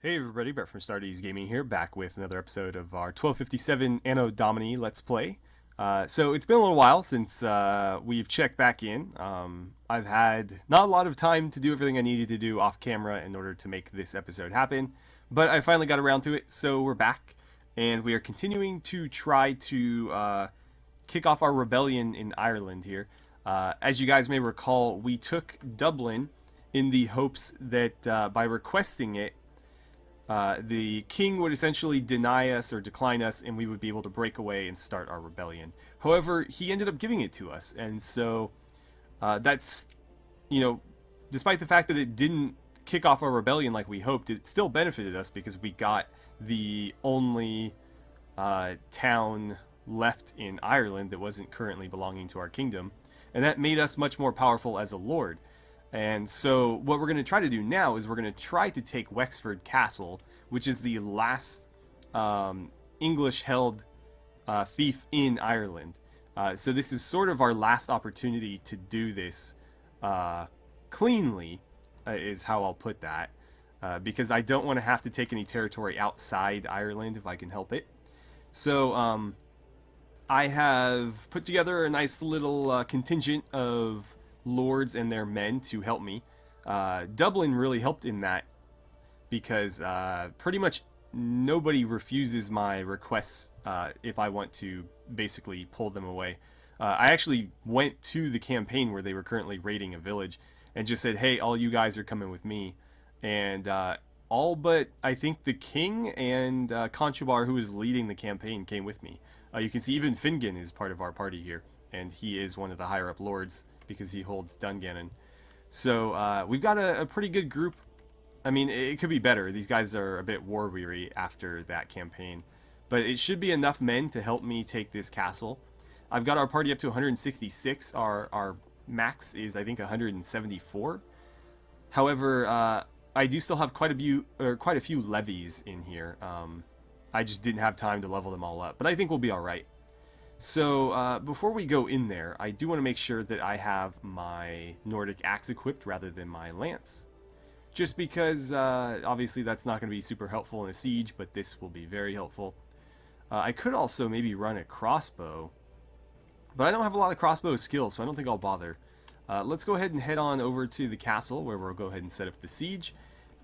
Hey everybody, Brett from AstartesGaming here, back with another episode of our 1257 Anno Domini Let's Play. So it's been a little while since we've checked back in. I've had not a lot of time to do everything I needed to do off camera in order to make this episode happen, but I finally got around to it, so we're back, and we are continuing to try to kick off our rebellion in Ireland here. As you guys may recall, we took Dublin in the hopes that by requesting it, the king would essentially deny us or decline us, and we would be able to break away and start our rebellion. However, he ended up giving it to us, and so that's, despite the fact that it didn't kick off our rebellion like we hoped, it still benefited us because we got the only town left in Ireland that wasn't currently belonging to our kingdom, and that made us much more powerful as a lord. And so what we're going to try to do now is we're going to try to take Wexford Castle, which is the last English-held fief in Ireland. So this is sort of our last opportunity to do this cleanly, is how I'll put that, because I don't want to have to take any territory outside Ireland if I can help it. So I have put together a nice little contingent of lords and their men to help me. Dublin really helped in that because pretty much nobody refuses my requests if I want to basically pull them away. I actually went to the campaign where they were currently raiding a village and just said, hey, all you guys are coming with me. And all but I think the king and Conchobar, who is leading the campaign, came with me. You can see even Fingon is part of our party here, and he is one of the higher up lords because he holds Dungannon. So we've got a pretty good group. I mean, it could be better. These guys are a bit war-weary after that campaign. But it should be enough men to help me take this castle. I've got our party up to 166. Our max is, I think, 174. However, I do still have quite a few levies in here. I just didn't have time to level them all up. But I think we'll be alright. So, before we go in there, I do want to make sure that I have my Nordic axe equipped rather than my lance. Just because, obviously that's not going to be super helpful in a siege, but this will be very helpful. I could also maybe run a crossbow, but I don't have a lot of crossbow skills, so I don't think I'll bother. Let's go ahead and head on over to the castle, where we'll go ahead and set up the siege.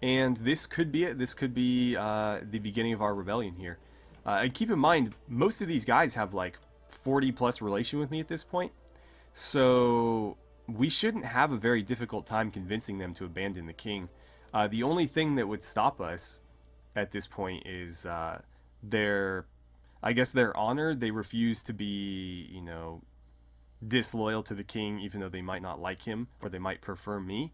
And this could be it. This could be the beginning of our rebellion here. And keep in mind, most of these guys have like 40 plus relation with me at this point, so we shouldn't have a very difficult time convincing them to abandon the king. The only thing that would stop us at this point is their honor. They refuse to be, disloyal to the king, even though they might not like him or they might prefer me.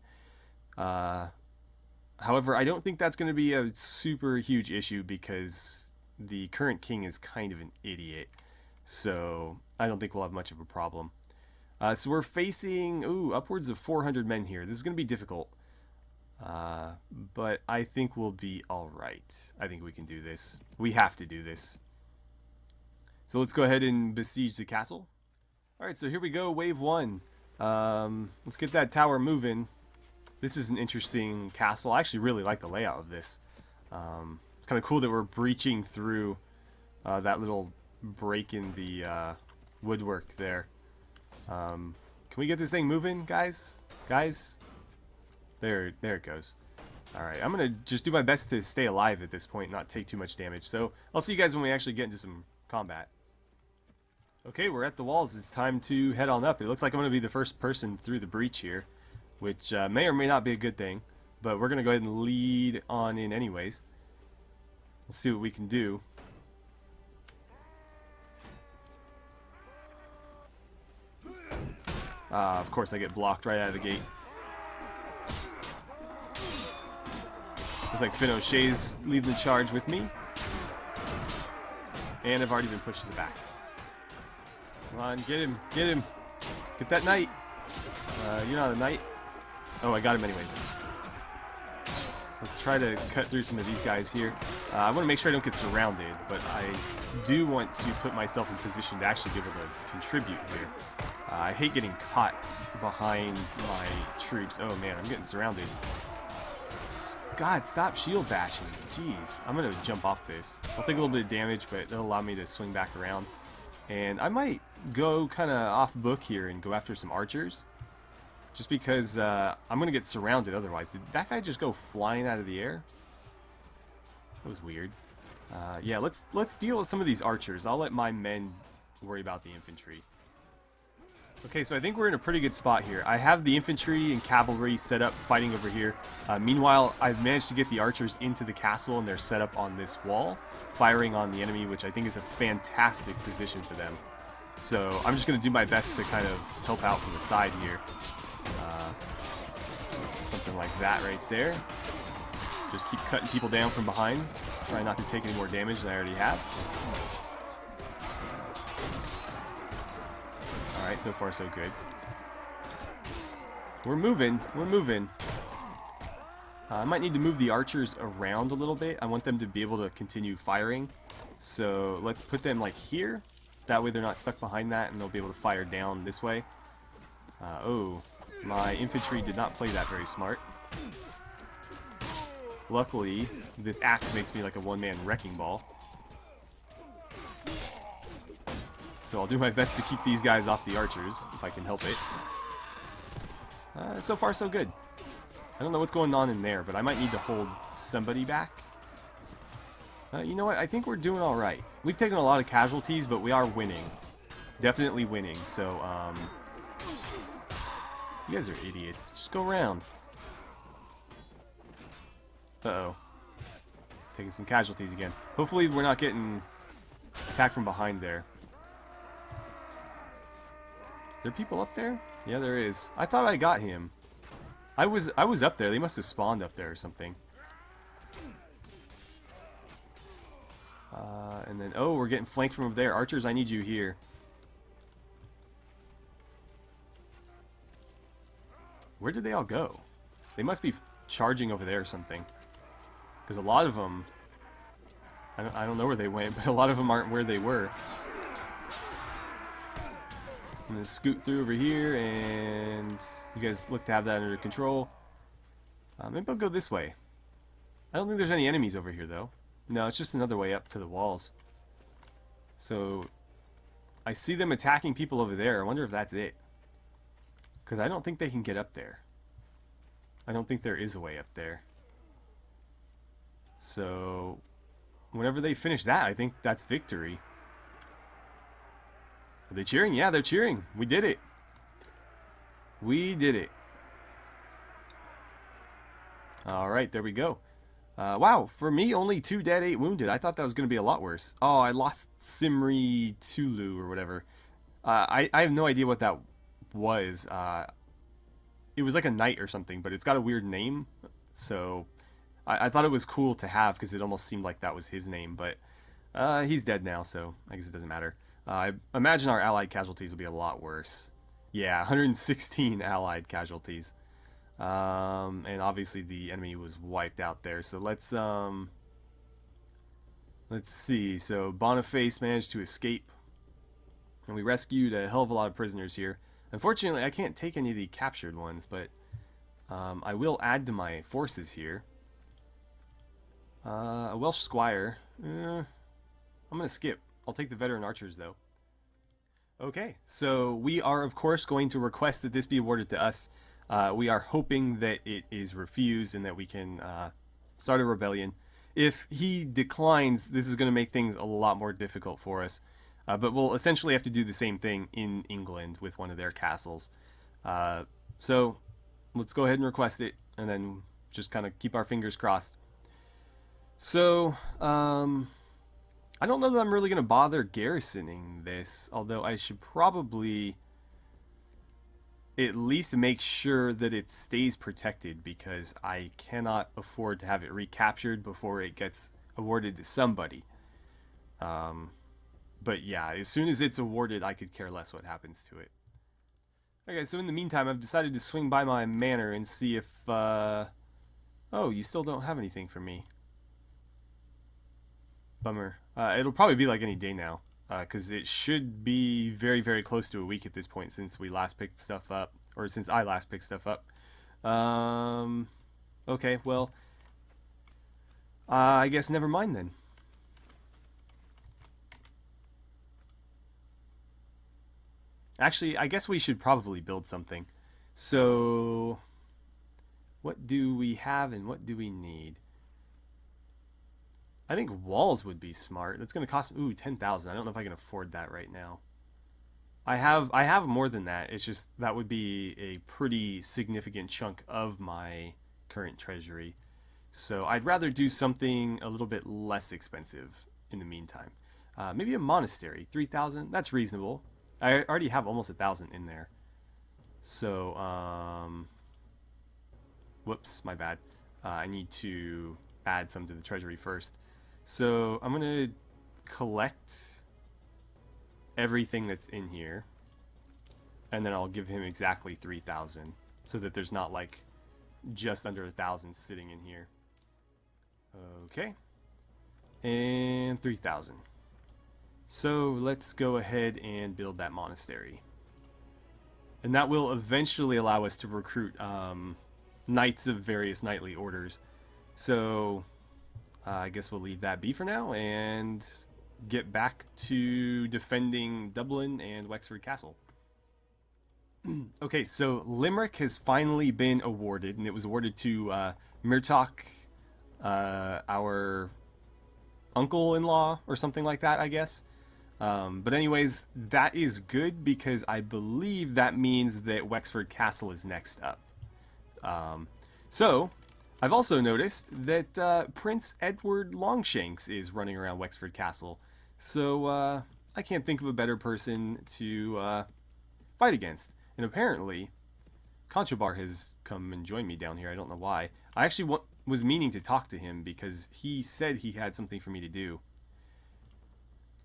However, I don't think that's going to be a super huge issue because the current king is kind of an idiot. So I don't think we'll have much of a problem. So we're facing upwards of 400 men here. This is going to be difficult, but I think we'll be all right. I think we can do this. We have to do this. So let's go ahead and besiege the castle. All right, so here we go, wave one. Let's get that tower moving. This is an interesting castle. I actually really like the layout of this. It's kind of cool that we're breaching through that little break in the woodwork there. Can we get this thing moving, guys? There it goes. Alright, I'm gonna just do my best to stay alive at this point, not take too much damage. So I'll see you guys when we actually get into some combat. Okay, we're at the walls. It's time to head on up. It looks like I'm gonna be the first person through the breach here, which may or may not be a good thing, but we're gonna go ahead and lead on in anyways. Let's see what we can do. Of course I get blocked right out of the gate. Looks like Finn O'Shea's leading the charge with me. And I've already been pushed to the back. Come on, get him. Get that knight. You're not a knight. Oh, I got him anyways. Let's try to cut through some of these guys here. I want to make sure I don't get surrounded, but I do want to put myself in position to actually be able to contribute here. I hate getting caught behind my troops. Oh man, I'm getting surrounded. God, stop shield bashing. Jeez. I'm going to jump off this. I'll take a little bit of damage, but it'll allow me to swing back around. And I might go kind of off book here and go after some archers. Just because I'm going to get surrounded otherwise. Did that guy just go flying out of the air? That was weird. Yeah, let's deal with some of these archers. I'll let my men worry about the infantry. Okay, so I think we're in a pretty good spot here. I have the infantry and cavalry set up fighting over here. Meanwhile, I've managed to get the archers into the castle and they're set up on this wall, firing on the enemy, which I think is a fantastic position for them. So I'm just going to do my best to kind of help out from the side here. Something like that right there. Just keep cutting people down from behind. Try not to take any more damage than I already have. Alright, so far so good. We're moving. We're moving. I might need to move the archers around a little bit. I want them to be able to continue firing. So let's put them like here. That way they're not stuck behind that and they'll be able to fire down this way. Oh, my infantry did not play that very smart. Luckily, this axe makes me like a one-man wrecking ball. So I'll do my best to keep these guys off the archers, if I can help it. So far, so good. I don't know what's going on in there, but I might need to hold somebody back. You know what? I think we're doing alright. We've taken a lot of casualties, but we are winning. Definitely winning, so, you guys are idiots. Just go around. Uh-oh. Taking some casualties again. Hopefully we're not getting attacked from behind there. Is there people up there? Yeah, there is. I thought I got him. I was up there. They must have spawned up there or something. And then, oh, we're getting flanked from over there. Archers, I need you here. Where did they all go? They must be charging over there or something. Because a lot of them, I don't know where they went, but a lot of them aren't where they were. I'm going to scoot through over here, and you guys look to have that under control. Maybe I'll go this way. I don't think there's any enemies over here, though. No, it's just another way up to the walls. So, I see them attacking people over there. I wonder if that's it. Because I don't think they can get up there. I don't think there is a way up there. So, whenever they finish that, I think that's victory. Are they cheering? Yeah, they're cheering. We did it. We did it. Alright, there we go. Wow, for me, only 2 dead, 8 wounded. I thought that was going to be a lot worse. Oh, I lost Simri Tulu or whatever. I have no idea what that was. It was like a knight or something, but it's got a weird name. So, I thought it was cool to have because it almost seemed like that was his name. But he's dead now, so I guess it doesn't matter. I imagine our allied casualties will be a lot worse. Yeah, 116 allied casualties. And obviously the enemy was wiped out there. So let's see. So Boniface managed to escape, and we rescued a hell of a lot of prisoners here. Unfortunately, I can't take any of the captured ones, but I will add to my forces here. A Welsh squire. I'm gonna skip. I'll take the veteran archers though. Okay, so we are of course going to request that this be awarded to us. We are hoping that it is refused and that we can start a rebellion. If he declines, this is going to make things a lot more difficult for us. But we'll essentially have to do the same thing in England with one of their castles. So let's go ahead and request it and then just kind of keep our fingers crossed. So, I don't know that I'm really going to bother garrisoning this, although I should probably at least make sure that it stays protected because I cannot afford to have it recaptured before it gets awarded to somebody. But yeah, as soon as it's awarded, I could care less what happens to it. Okay, so in the meantime, I've decided to swing by my manor and see if, oh, you still don't have anything for me. Bummer. It'll probably be like any day now, because it should be very, very close to a week at this point since we last picked stuff up, or since I last picked stuff up. Okay, well, I guess never mind then. Actually, I guess we should probably build something. So, what do we have and what do we need? I think walls would be smart. That's going to cost 10,000. I don't know if I can afford that right now. I have more than that. It's just that would be a pretty significant chunk of my current treasury. So I'd rather do something a little bit less expensive in the meantime. Maybe a monastery, 3,000. That's reasonable. I already have almost 1,000 in there. So, whoops, my bad. I need to add some to the treasury first. So I'm gonna collect everything that's in here, and then I'll give him exactly 3,000, so that there's not like just under 1,000 sitting in here. Okay, and 3,000. So let's go ahead and build that monastery, and that will eventually allow us to recruit knights of various knightly orders. So I guess we'll leave that be for now and get back to defending Dublin and Wexford Castle. Okay, so Limerick has finally been awarded, and it was awarded to Murtoch, our uncle-in-law or something like that, I guess. But anyways, that is good because I believe that means that Wexford Castle is next up. So I've also noticed that Prince Edward Longshanks is running around Wexford Castle. So I can't think of a better person to fight against. And apparently, Conchobar has come and joined me down here. I don't know why. I actually was meaning to talk to him because he said he had something for me to do.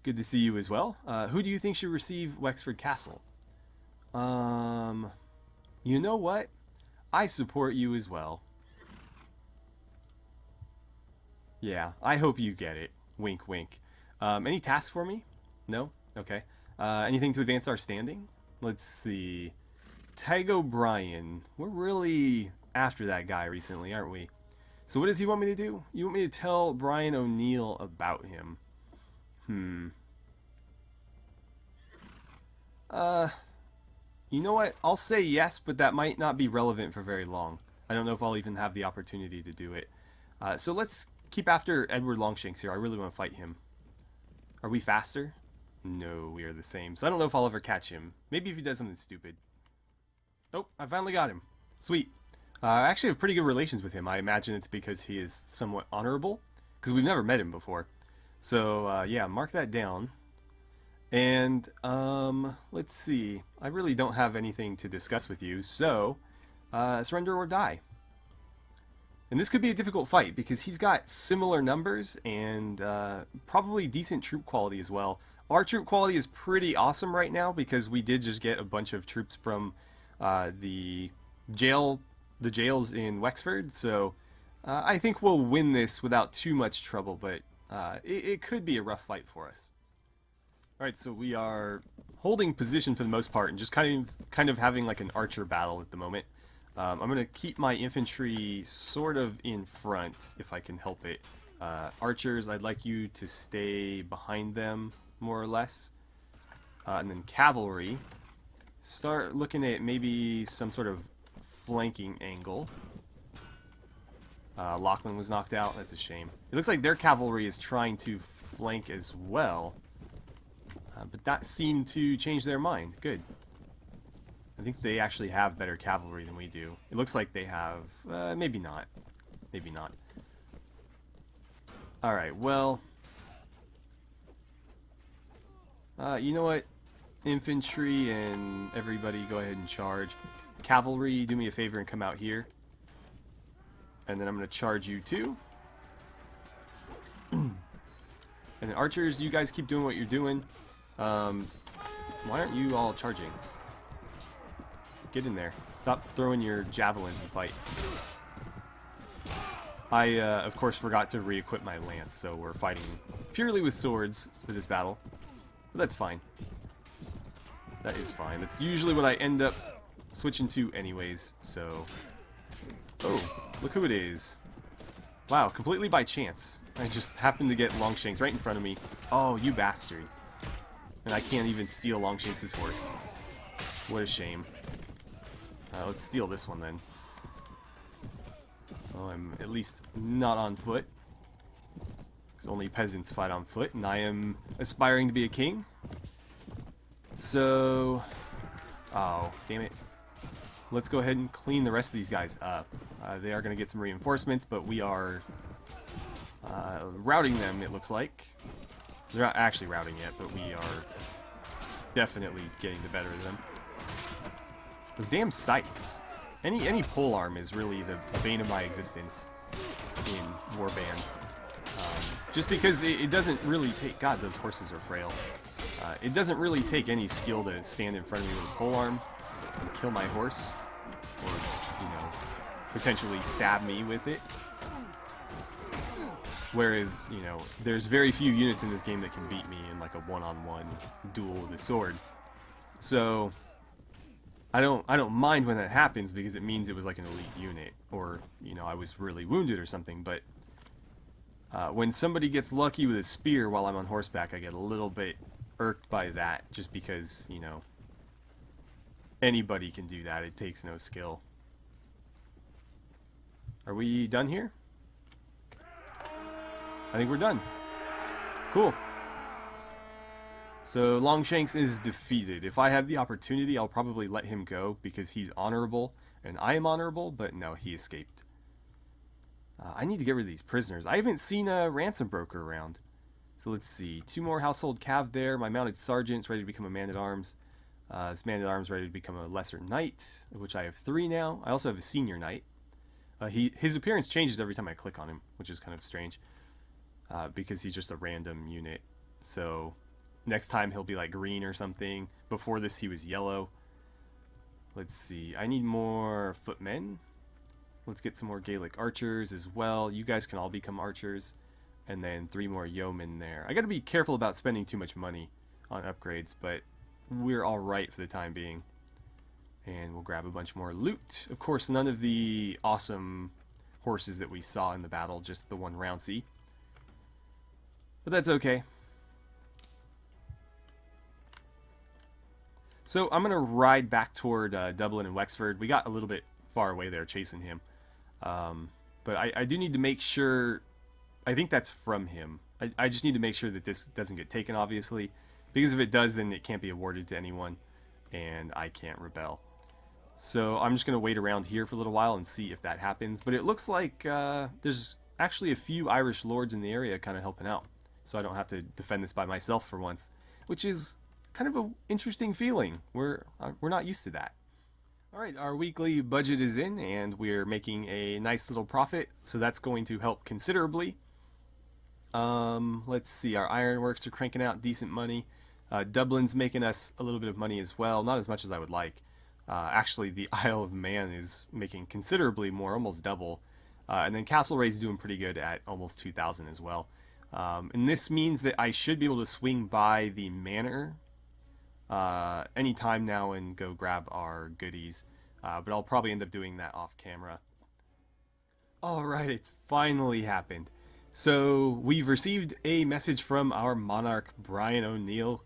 Good to see you as well. Who do you think should receive Wexford Castle? You know what? I support you as well. Yeah, I hope you get it. Wink, wink. Any tasks for me? No? Okay. Anything to advance our standing? Let's see. Tag O'Brien. We're really after that guy recently, aren't we? So what does he want me to do? You want me to tell Brian O'Neill about him? You know what? I'll say yes, but that might not be relevant for very long. I don't know if I'll even have the opportunity to do it. So let's keep after Edward Longshanks here. I really want to fight him. Are we faster? No, we are the same. So I don't know if I'll ever catch him. Maybe if he does something stupid. Oh, I finally got him. Sweet. I actually have pretty good relations with him. I imagine it's because he is somewhat honorable, because we've never met him before. So, yeah, mark that down. And, let's see. I really don't have anything to discuss with you, so, surrender or die. And this could be a difficult fight, because he's got similar numbers and probably decent troop quality as well. Our troop quality is pretty awesome right now, because we did just get a bunch of troops from the jails in Wexford, so I think we'll win this without too much trouble, but it could be a rough fight for us. Alright, so we are holding position for the most part, and just kind of having like an archer battle at the moment. I'm going to keep my infantry sort of in front, if I can help it. Archers, I'd like you to stay behind them, more or less. And then cavalry, start looking at maybe some sort of flanking angle. Lachlan was knocked out. That's a shame. It looks like their cavalry is trying to flank as well. But that seemed to change their mind. Good. I think they actually have better cavalry than we do. It looks like they have... maybe not. Maybe not. Alright, well... you know what? Infantry and everybody go ahead and charge. Cavalry, do me a favor and come out here. And then I'm going to charge you too. And then archers, you guys keep doing what you're doing. Why aren't you all charging? Get in there. Stop throwing your javelins and fight. I, of course, forgot to re-equip my lance, so we're fighting purely with swords for this battle. But that's fine. That is fine. That's usually what I end up switching to anyways, so... Oh, look who it is. Wow, completely by chance. I just happened to get Longshanks right in front of me. Oh, you bastard. And I can't even steal Longshanks' horse. What a shame. Let's steal this one then. So I'm at least not on foot. Because only peasants fight on foot, and I am aspiring to be a king. So... oh, damn it. Let's go ahead and clean the rest of these guys up. They are going to get some reinforcements, but we are routing them, it looks like. They're not actually routing yet, but we are definitely getting the better of them. Those damn scythes. Any polearm is really the bane of my existence in Warband. Just because it doesn't really take... God, those horses are frail. It doesn't really take any skill to stand in front of me with a polearm and kill my horse. Or, you know, potentially stab me with it. Whereas, you know, there's very few units in this game that can beat me in like a one-on-one duel with a sword. So I don't mind when that happens because it means it was like an elite unit, or, you know, I was really wounded or something. But when somebody gets lucky with a spear while I'm on horseback, I get a little bit irked by that, just because, you know, anybody can do that. It takes no skill. Are we done here? I think we're done. Cool. So Longshanks is defeated. If I have the opportunity, I'll probably let him go because he's honorable and I am honorable, but no, he escaped. I need to get rid of these prisoners. I haven't seen a ransom broker around. So let's see. 2 more household cav there. My mounted sergeant's ready to become a man-at-arms. This man-at-arms ready to become a lesser knight, of which I have 3 now. I also have a senior knight. His appearance changes every time I click on him, which is kind of strange. Because he's just a random unit. So next time he'll be like green or something. Before this he was yellow. Let's see. I need more footmen. Let's get some more Gaelic archers as well. You guys can all become archers. And then 3 more yeomen there. I gotta be careful about spending too much money on upgrades, but we're alright for the time being. And we'll grab a bunch more loot. Of course, none of the awesome horses that we saw in the battle, just the one Rouncy. But that's okay. So I'm going to ride back toward Dublin and Wexford. We got a little bit far away there chasing him. But I do need to make sure... I think that's from him. I just need to make sure that this doesn't get taken, obviously. Because if it does, then it can't be awarded to anyone. And I can't rebel. So I'm just going to wait around here for a little while and see if that happens. But it looks like there's actually a few Irish lords in the area kind of helping out. So I don't have to defend this by myself for once. Which is kind of an interesting feeling. We're not used to that. Alright, our weekly budget is in and we're making a nice little profit. So that's going to help considerably. Let's see, our ironworks are cranking out decent money. Dublin's making us a little bit of money as well. Not as much as I would like. Actually, the Isle of Man is making considerably more, almost double. And then Castlerea is doing pretty good at almost 2,000 as well. And this means that I should be able to swing by the manor anytime now and go grab our goodies. But I'll probably end up doing that off camera. Alright, it's finally happened. So we've received a message from our monarch, Brian O'Neill,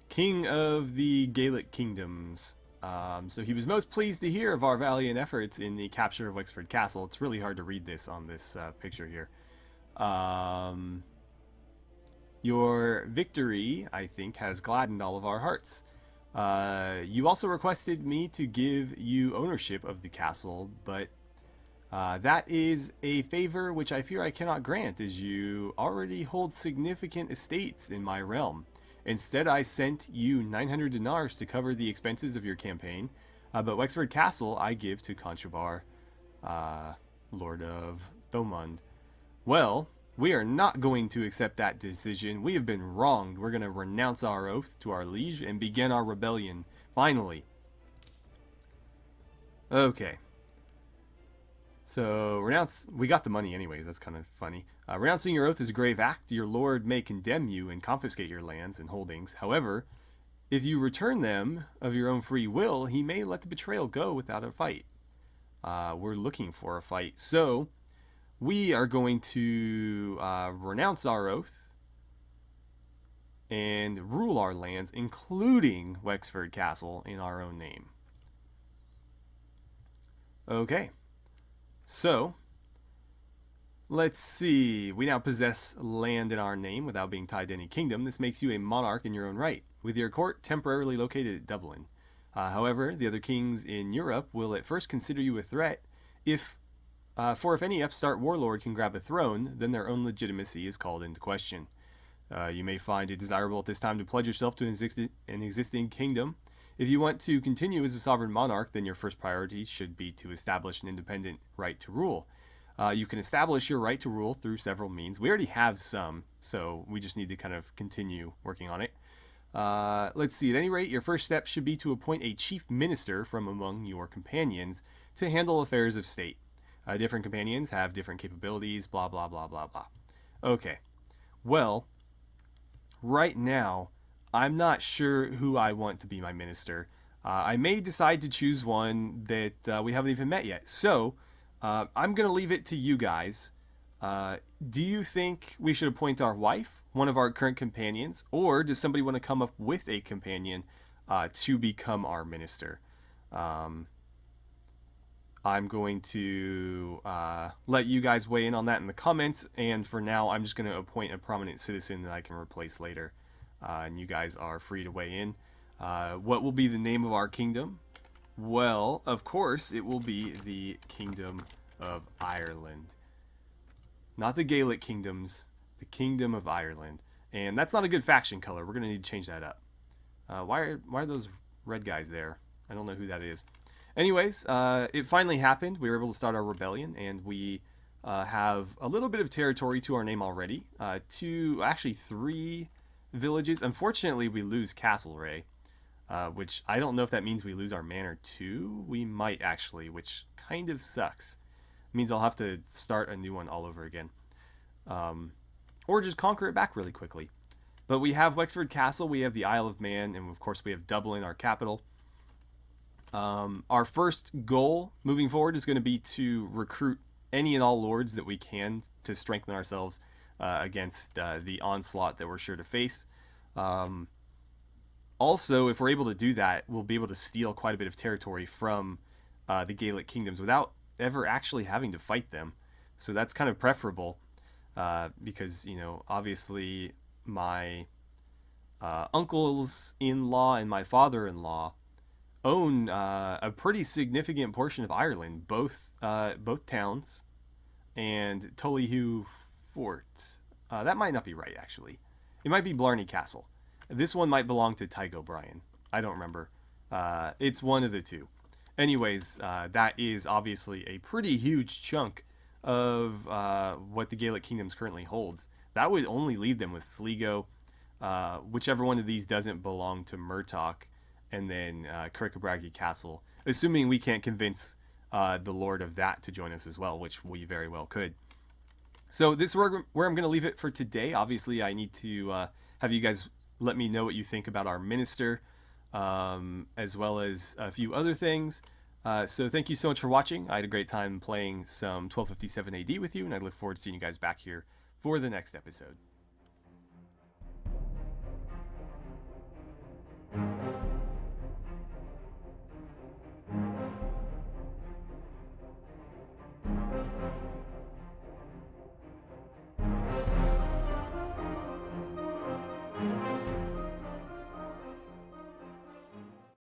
King of the Gaelic Kingdoms. So he was most pleased to hear of our valiant efforts in the capture of Wexford Castle. It's really hard to read this on this picture here. Your victory, I think, has gladdened all of our hearts. You also requested me to give you ownership of the castle, but that is a favor which I fear I cannot grant, as you already hold significant estates in my realm. Instead, I sent you 900 dinars to cover the expenses of your campaign, but Wexford Castle I give to Conchobar, Lord of Thomond. Well, we are not going to accept that decision. We have been wronged. We're going to renounce our oath to our liege and begin our rebellion, finally. Okay. So, we got the money anyways, that's kind of funny. Renouncing your oath is a grave act. Your lord may condemn you and confiscate your lands and holdings. However, if you return them of your own free will, he may let the betrayal go without a fight. We're looking for a fight. So, we are going to renounce our oath and rule our lands, including Wexford Castle, in our own name. Okay, so let's see. We now possess land in our name without being tied to any kingdom. This makes you a monarch in your own right, with your court temporarily located at Dublin. However, the other kings in Europe will at first consider you a threat if any upstart warlord can grab a throne, then their own legitimacy is called into question. You may find it desirable at this time to pledge yourself to an existing kingdom. If you want to continue as a sovereign monarch, then your first priority should be to establish an independent right to rule. You can establish your right to rule through several means. We already have some, so we just need to kind of continue working on it. Let's see. At any rate, your first step should be to appoint a chief minister from among your companions to handle affairs of state. Different companions have different capabilities, blah, blah, blah, blah, blah. Okay. Well, right now, I'm not sure who I want to be my minister. I may decide to choose one that we haven't even met yet. So, I'm going to leave it to you guys. Do you think we should appoint our wife, one of our current companions, or does somebody want to come up with a companion to become our minister? I'm going to let you guys weigh in on that in the comments, and for now I'm just going to appoint a prominent citizen that I can replace later, and you guys are free to weigh in. What will be the name of our kingdom? Well, of course it will be the Kingdom of Ireland. Not the Gaelic kingdoms, the Kingdom of Ireland. And that's not a good faction color. We're going to need to change that up. Why are those red guys there? I don't know who that is. Anyways, it finally happened. We were able to start our rebellion, and we have a little bit of territory to our name already. Actually 3 villages. Unfortunately, we lose Castlerea, which I don't know if that means we lose our manor too. We might actually, which kind of sucks. It means I'll have to start a new one all over again. Or just conquer it back really quickly. But we have Wexford Castle, we have the Isle of Man, and of course we have Dublin, our capital. Our first goal moving forward is going to be to recruit any and all lords that we can to strengthen ourselves against the onslaught that we're sure to face. Also, if we're able to do that, we'll be able to steal quite a bit of territory from the Gaelic kingdoms without ever actually having to fight them. So that's kind of preferable because, you know, obviously my uncles-in-law and my father-in-law own a pretty significant portion of Ireland, both towns and Tullyhoo Fort. That might not be right, actually. It might be Blarney Castle. This one might belong to Tygo O'Brien. I don't remember. It's one of the two. Anyways, that is obviously a pretty huge chunk of what the Gaelic Kingdoms currently holds. That would only leave them with Sligo, whichever one of these doesn't belong to Murtoch, and then Kirkcalbraghy Castle, assuming we can't convince the Lord of that to join us as well, which we very well could. So this is where I'm going to leave it for today. Obviously, I need to have you guys let me know what you think about our minister, as well as a few other things. So thank you so much for watching. I had a great time playing some 1257 AD with you, and I look forward to seeing you guys back here for the next episode.